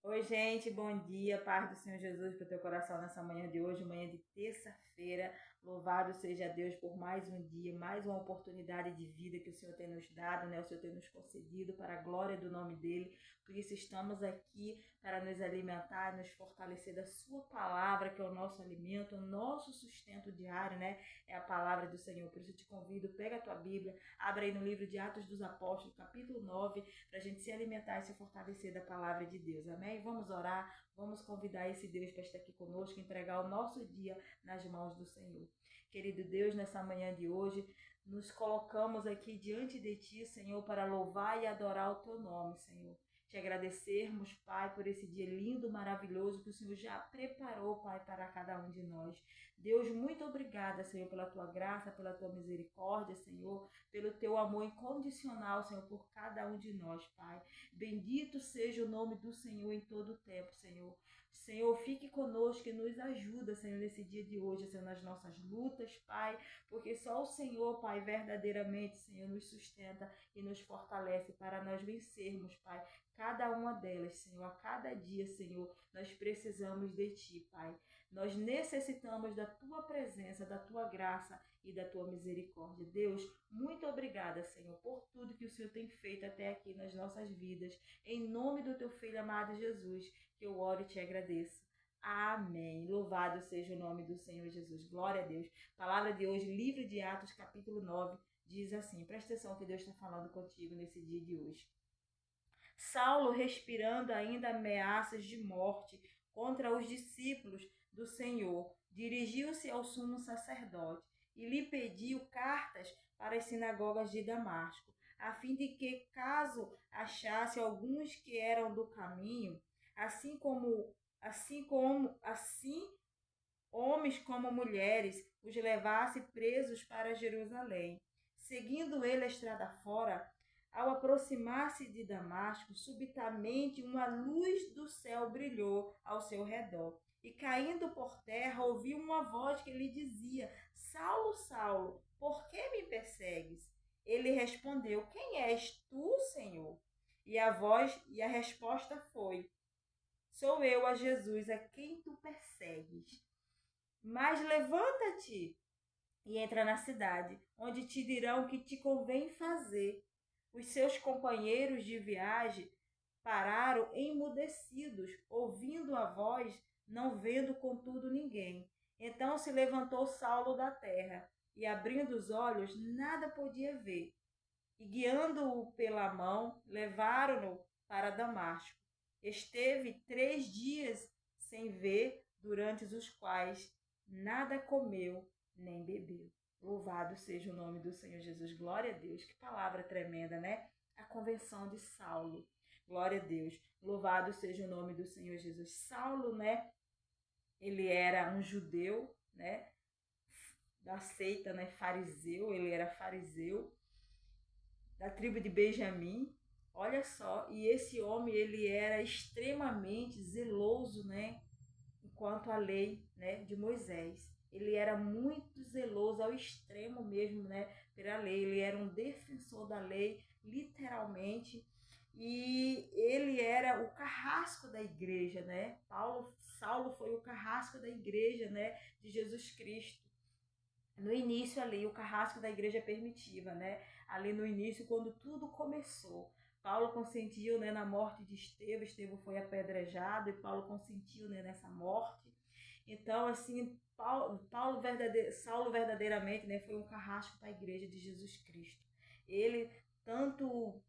Oi, gente, bom dia, paz do Senhor Jesus para o teu coração nessa manhã de hoje, manhã de terça-feira. Louvado seja Deus por mais um dia, mais uma oportunidade de vida que o Senhor tem nos dado, né? O Senhor tem nos concedido para a glória do nome dele. Por isso estamos aqui para nos alimentar, nos fortalecer da sua palavra, que é o nosso alimento, o nosso sustento diário, né? É a palavra do Senhor. Por isso eu te convido, pega a tua Bíblia, abre aí no livro de Atos dos Apóstolos, capítulo 9, para a gente se alimentar e se fortalecer da palavra de Deus. Amém? Vamos orar, vamos convidar esse Deus para estar aqui conosco, entregar o nosso dia nas mãos do Senhor. Querido Deus, nessa manhã de hoje, nos colocamos aqui diante de Ti, Senhor, para louvar e adorar o Teu nome, Senhor. Te agradecermos, Pai, por esse dia lindo, maravilhoso que o Senhor já preparou, Pai, para cada um de nós. Deus, muito obrigada, Senhor, pela Tua graça, pela Tua misericórdia, Senhor, pelo Teu amor incondicional, Senhor, por cada um de nós, Pai. Bendito seja o nome do Senhor em todo o tempo, Senhor. Senhor, fique conosco e nos ajuda, Senhor, nesse dia de hoje, Senhor, nas nossas lutas, Pai, porque só o Senhor, Pai, verdadeiramente, Senhor, nos sustenta e nos fortalece para nós vencermos, Pai, cada uma delas, Senhor, a cada dia, Senhor, nós precisamos de Ti, Pai. Nós necessitamos da Tua presença, da Tua graça e da Tua misericórdia. Deus, muito obrigada, Senhor, por tudo que o Senhor tem feito até aqui nas nossas vidas. Em nome do Teu Filho amado Jesus, que eu oro e te agradeço. Amém. Louvado seja o nome do Senhor Jesus. Glória a Deus. Palavra de hoje, livro de Atos, capítulo 9, diz assim. Presta atenção que Deus está falando contigo nesse dia de hoje. Saulo, respirando ainda ameaças de morte contra os discípulos do Senhor, dirigiu-se ao sumo sacerdote e lhe pediu cartas para as sinagogas de Damasco, a fim de que, caso achasse alguns que eram do caminho, assim homens como mulheres, os levasse presos para Jerusalém. Seguindo ele a estrada fora, ao aproximar-se de Damasco, subitamente uma luz do céu brilhou ao seu redor. E caindo por terra, ouviu uma voz que lhe dizia: Saulo, Saulo, por que me persegues? Ele respondeu: Quem és tu, Senhor? E a resposta foi: Sou eu, a Jesus, a quem tu persegues. Mas levanta-te e entra na cidade, onde te dirão o que te convém fazer. Os seus companheiros de viagem pararam emudecidos, ouvindo a voz, não vendo contudo ninguém. Então se levantou Saulo da terra, e abrindo os olhos, nada podia ver. E guiando-o pela mão, levaram-no para Damasco. Esteve 3 dias sem ver, durante os quais nada comeu nem bebeu. Louvado seja o nome do Senhor Jesus. Glória a Deus. Que palavra tremenda, né? A conversão de Saulo. Glória a Deus. Louvado seja o nome do Senhor Jesus. Saulo, né? Ele era um judeu, né? Da seita, né? Fariseu. Ele era fariseu da tribo de Benjamim. Olha só, e esse homem ele era extremamente zeloso, né, quanto à lei, né, de Moisés. Ele era muito zeloso ao extremo mesmo, né, pela lei. Ele era um defensor da lei, literalmente. E ele era o carrasco da igreja, né? Saulo foi o carrasco da igreja, né, de Jesus Cristo. No início ali, o carrasco da igreja primitiva, né? Ali no início, quando tudo começou. Paulo consentiu, né, na morte de Estevão. Estevão foi apedrejado e Paulo consentiu, né, nessa morte. Então, assim, Saulo verdadeiramente, né, foi um carrasco para a igreja de Jesus Cristo. Ele tanto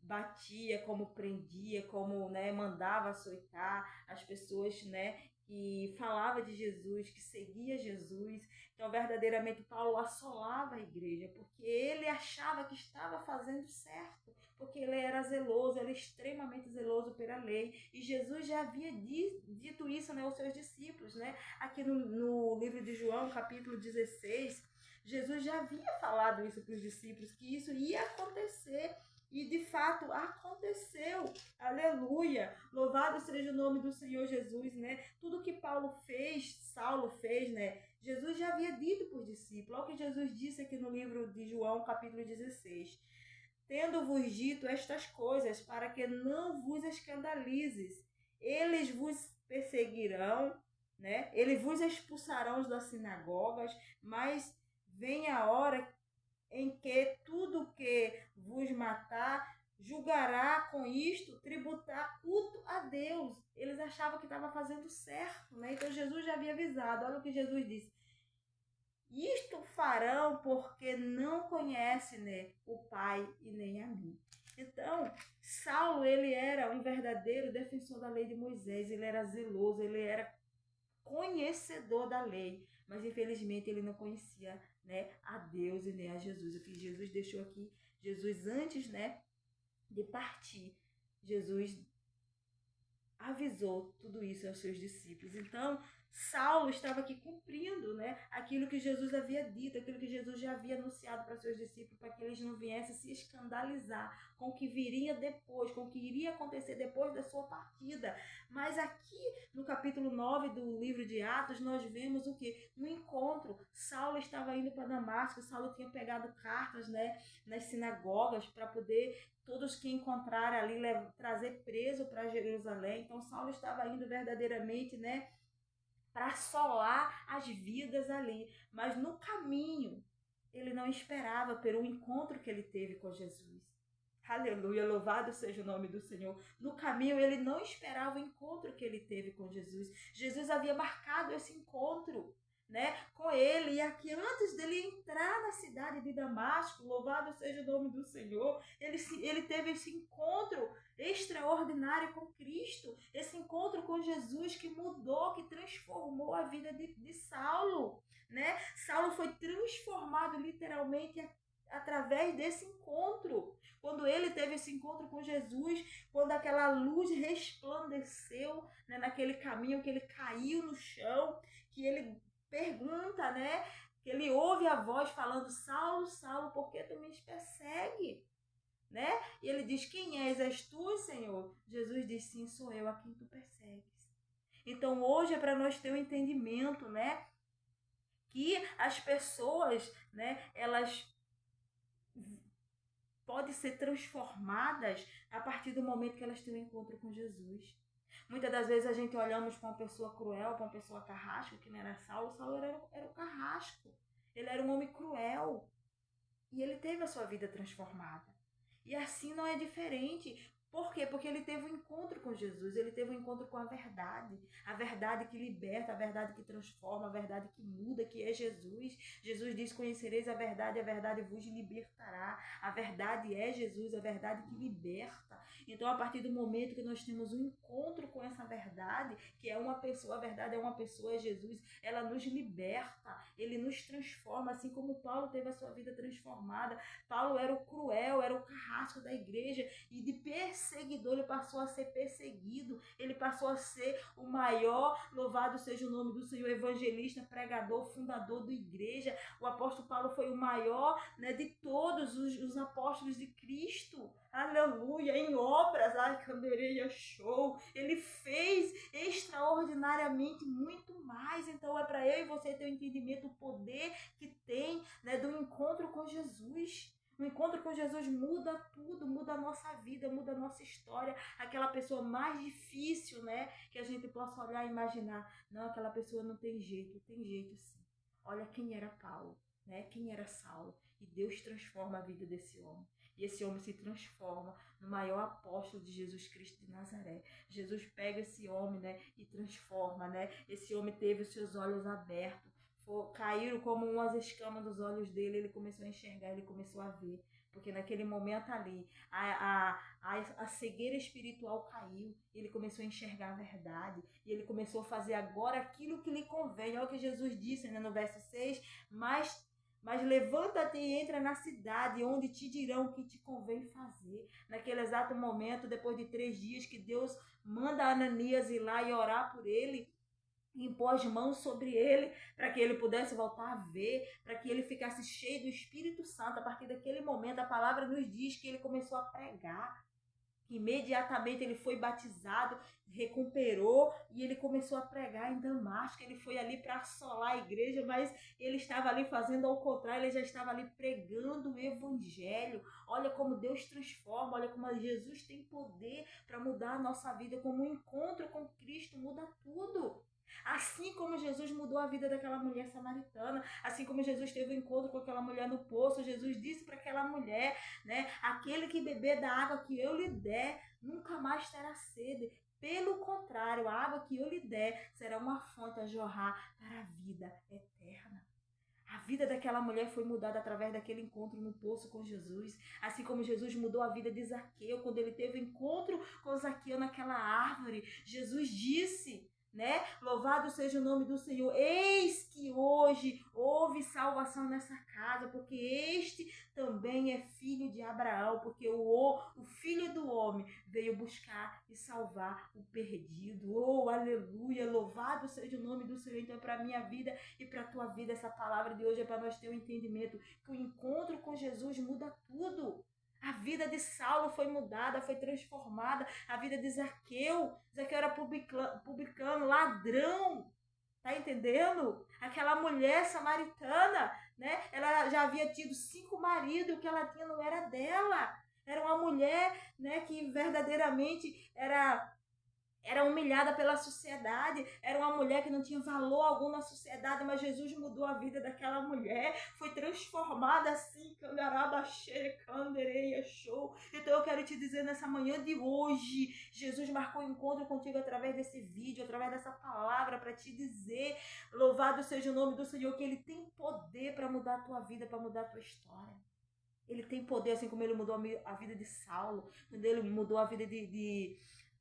batia, como prendia, como, né, mandava açoitar as pessoas, né, que falava de Jesus, que seguia Jesus. Então, verdadeiramente, Paulo assolava a igreja, porque ele achava que estava fazendo certo, porque ele era zeloso, ele era extremamente zeloso pela lei. E Jesus já havia dito isso, né, aos seus discípulos, né? Aqui no livro de João, capítulo 16, Jesus já havia falado isso para os discípulos, que isso ia acontecer. E de fato aconteceu. Aleluia. Louvado seja o nome do Senhor Jesus, né? Tudo que Saulo fez, né? Jesus já havia dito para os discípulos. Olha o que Jesus disse aqui no livro de João, capítulo 16. Tendo-vos dito estas coisas, para que não vos escandalizes. eles vos perseguirão, né? Eles vos expulsarão das sinagogas, mas vem a hora em que tudo que vos matar julgará com isto tributar culto a Deus. Eles achavam que estava fazendo certo, né? Então Jesus já havia avisado. Olha o que Jesus disse: isto farão porque não conhecem, né, o Pai e nem a mim. Então, Saulo, ele era um verdadeiro defensor da lei de Moisés, ele era zeloso, ele era conhecedor da lei, mas infelizmente ele não conhecia, né, a Deus e nem a Jesus. O que Jesus deixou aqui, Jesus antes, né, de partir, Jesus avisou tudo isso aos seus discípulos. Então, Saulo estava aqui cumprindo, né, aquilo que Jesus havia dito, aquilo que Jesus já havia anunciado para seus discípulos, para que eles não viessem se escandalizar com o que viria depois, com o que iria acontecer depois da sua partida. Mas aqui no capítulo 9 do livro de Atos, nós vemos o que? Um encontro. Saulo estava indo para Damasco, Saulo tinha pegado cartas, né, nas sinagogas para poder todos que encontraram ali trazer preso para Jerusalém. Então Saulo estava indo verdadeiramente, né, para assolar as vidas ali. Mas no caminho, ele não esperava pelo encontro que ele teve com Jesus. Aleluia, louvado seja o nome do Senhor. No caminho, ele não esperava o encontro que ele teve com Jesus. Jesus havia marcado esse encontro, né, com ele. E aqui, antes dele entrar na cidade de Damasco, louvado seja o nome do Senhor, ele teve esse encontro extraordinário com Cristo, esse encontro com Jesus que mudou, que transformou a vida de Saulo, né? Saulo foi transformado literalmente através desse encontro. Quando ele teve esse encontro com Jesus, quando aquela luz resplandeceu, né, naquele caminho, que ele caiu no chão, que ele pergunta, né, que ele ouve a voz falando: Saulo, Saulo, por que tu me persegue? Né? E ele diz: quem és? És tu, Senhor? Jesus diz: sim, sou eu a quem tu persegues. Então hoje é para nós ter um entendimento, né, que as pessoas, né, elas podem ser transformadas a partir do momento que elas têm um encontro com Jesus. Muitas das vezes a gente olhamos para uma pessoa cruel, para uma pessoa carrasco, que não era Saulo. Saulo era o carrasco. Ele era um homem cruel. E ele teve a sua vida transformada. E assim não é diferente. Por quê? Porque ele teve um encontro com Jesus, ele teve um encontro com a verdade que liberta, a verdade que transforma, a verdade que muda, que é Jesus. Jesus diz: conhecereis a verdade vos libertará. A verdade é Jesus, a verdade que liberta. Então, a partir do momento que nós temos um encontro com essa verdade, que é uma pessoa, a verdade é uma pessoa, é Jesus, ela nos liberta, ele nos transforma, assim como Paulo teve a sua vida transformada. Paulo era o cruel, era o carrasco da igreja, e de perseguidor ele passou a ser perseguido, ele passou a ser o maior, louvado seja o nome do Senhor, evangelista, pregador, fundador da igreja. O apóstolo Paulo foi o maior, né, de todos os apóstolos de Cristo. Aleluia, em obras, ai, Candereia Show, ele fez extraordinariamente muito mais. Então é para eu e você ter o entendimento, o poder que tem, né, do encontro com Jesus. O encontro com Jesus muda tudo, muda a nossa vida, muda a nossa história. Aquela pessoa mais difícil, né, que a gente possa olhar e imaginar, não, aquela pessoa não tem jeito sim. Olha quem era Paulo, né, quem era Saulo, e Deus transforma a vida desse homem. E esse homem se transforma no maior apóstolo de Jesus Cristo de Nazaré. Jesus pega esse homem, né, e transforma, né? Esse homem teve os seus olhos abertos, caíram como umas escamas dos olhos dele, ele começou a enxergar, ele começou a ver. Porque naquele momento ali, a cegueira espiritual caiu, ele começou a enxergar a verdade, e ele começou a fazer agora aquilo que lhe convém. Olha o que Jesus disse, né, no verso 6, mas levanta-te e entra na cidade, onde te dirão o que te convém fazer. Naquele exato momento, depois de 3 dias, que Deus manda Ananias ir lá e orar por ele, impor as mãos sobre ele, para que ele pudesse voltar a ver, para que ele ficasse cheio do Espírito Santo. A partir daquele momento, a palavra nos diz que ele começou a pregar. Imediatamente ele foi batizado, recuperou e ele começou a pregar em Damasco. Ele foi ali para assolar a igreja, mas ele estava ali fazendo ao contrário, ele já estava ali pregando o evangelho. Olha como Deus transforma, olha como Jesus tem poder para mudar a nossa vida, como um encontro com Cristo muda tudo. Assim como Jesus mudou a vida daquela mulher samaritana, assim como Jesus teve um encontro com aquela mulher no poço, Jesus disse para aquela mulher, né, aquele que beber da água que eu lhe der, nunca mais terá sede. Pelo contrário, a água que eu lhe der será uma fonte a jorrar para a vida eterna. A vida daquela mulher foi mudada através daquele encontro no poço com Jesus. Assim como Jesus mudou a vida de Zaqueu, quando ele teve encontro com Zaqueu naquela árvore. Jesus disse, né? Louvado seja o nome do Senhor. Eis que hoje houve salvação nessa casa, porque este também é filho de Abraão, porque o filho do homem veio buscar e salvar o perdido. Oh, aleluia! Louvado seja o nome do Senhor. Então, para a minha vida e para a tua vida, essa palavra de hoje é para nós ter um entendimento que o encontro com Jesus muda tudo. A vida de Saulo foi mudada, foi transformada. A vida de Zaqueu. Zaqueu era publicano, ladrão. Tá entendendo? Aquela mulher samaritana, né? Ela já havia tido 5 maridos, o que ela tinha não era dela. Era uma mulher, né, que verdadeiramente era humilhada pela sociedade, era uma mulher que não tinha valor algum na sociedade, mas Jesus mudou a vida daquela mulher, foi transformada assim, show. Então eu quero te dizer nessa manhã de hoje, Jesus marcou um encontro contigo através desse vídeo, através dessa palavra, para te dizer, louvado seja o nome do Senhor, que Ele tem poder para mudar a tua vida, para mudar a tua história. Ele tem poder, assim como Ele mudou a vida de Saulo, quando Ele mudou a vida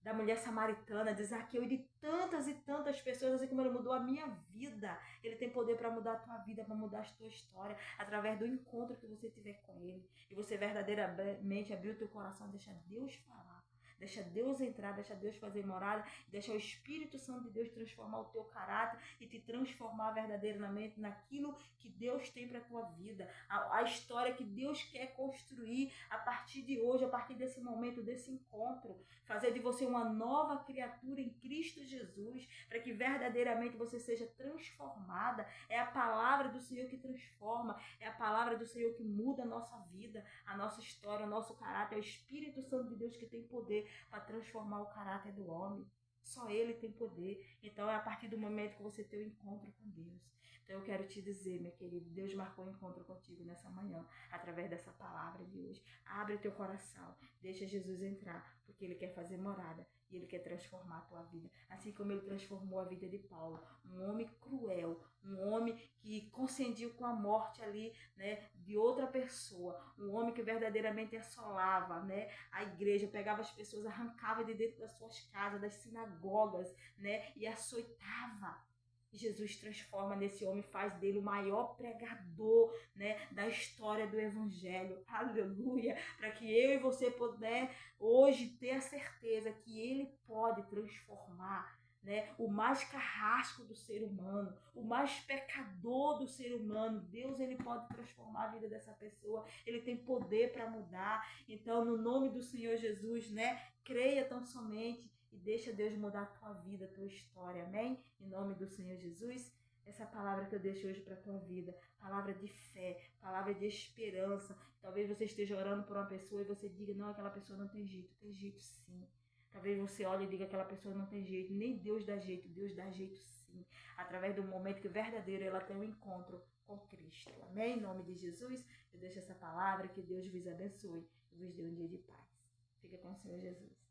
da mulher samaritana, de Zaqueu e de tantas e tantas pessoas, assim como Ele mudou a minha vida. Ele tem poder para mudar a tua vida, para mudar a tua história, através do encontro que você tiver com Ele. E você verdadeiramente abrir o teu coração, deixa Deus falar. Deixa Deus entrar, deixa Deus fazer morada, deixa o Espírito Santo de Deus transformar o teu caráter e te transformar verdadeiramente naquilo que Deus tem para a tua vida. A história que Deus quer construir a partir de hoje, a partir desse momento, desse encontro. Fazer de você uma nova criatura em Cristo Jesus, para que verdadeiramente você seja transformada. É a palavra do Senhor que transforma, é a palavra do Senhor que muda a nossa vida, a nossa história, o nosso caráter. É o Espírito Santo de Deus que tem poder para transformar o caráter do homem. Só Ele tem poder. Então é a partir do momento que você tem o encontro com Deus. Então eu quero te dizer, meu querido, Deus marcou um encontro contigo nessa manhã, através dessa palavra de hoje. Abre o teu coração, deixa Jesus entrar, porque Ele quer fazer morada e Ele quer transformar a tua vida. Assim como Ele transformou a vida de Paulo, um homem cruel, um homem que consentiu com a morte ali, né, de outra pessoa, um homem que verdadeiramente assolava, né, a igreja, pegava as pessoas, arrancava de dentro das suas casas, das sinagogas, né, e açoitava. Jesus transforma nesse homem, faz dele o maior pregador, né, da história do Evangelho. Aleluia! Para que eu e você puder hoje ter a certeza que Ele pode transformar, né, o mais carrasco do ser humano, o mais pecador do ser humano. Deus, Ele pode transformar a vida dessa pessoa. Ele tem poder para mudar. Então, no nome do Senhor Jesus, né, creia tão somente e deixa Deus mudar a tua vida, a tua história, amém? Em nome do Senhor Jesus, essa palavra que eu deixo hoje para a tua vida, palavra de fé, palavra de esperança. Talvez você esteja orando por uma pessoa e você diga, não, aquela pessoa não tem jeito sim. Talvez você olhe e diga, aquela pessoa não tem jeito, nem Deus dá jeito sim. Através do momento que verdadeiro ela tem um encontro com Cristo, amém? Em nome de Jesus, eu deixo essa palavra, que Deus vos abençoe e vos dê um dia de paz. Fica com o Senhor Jesus.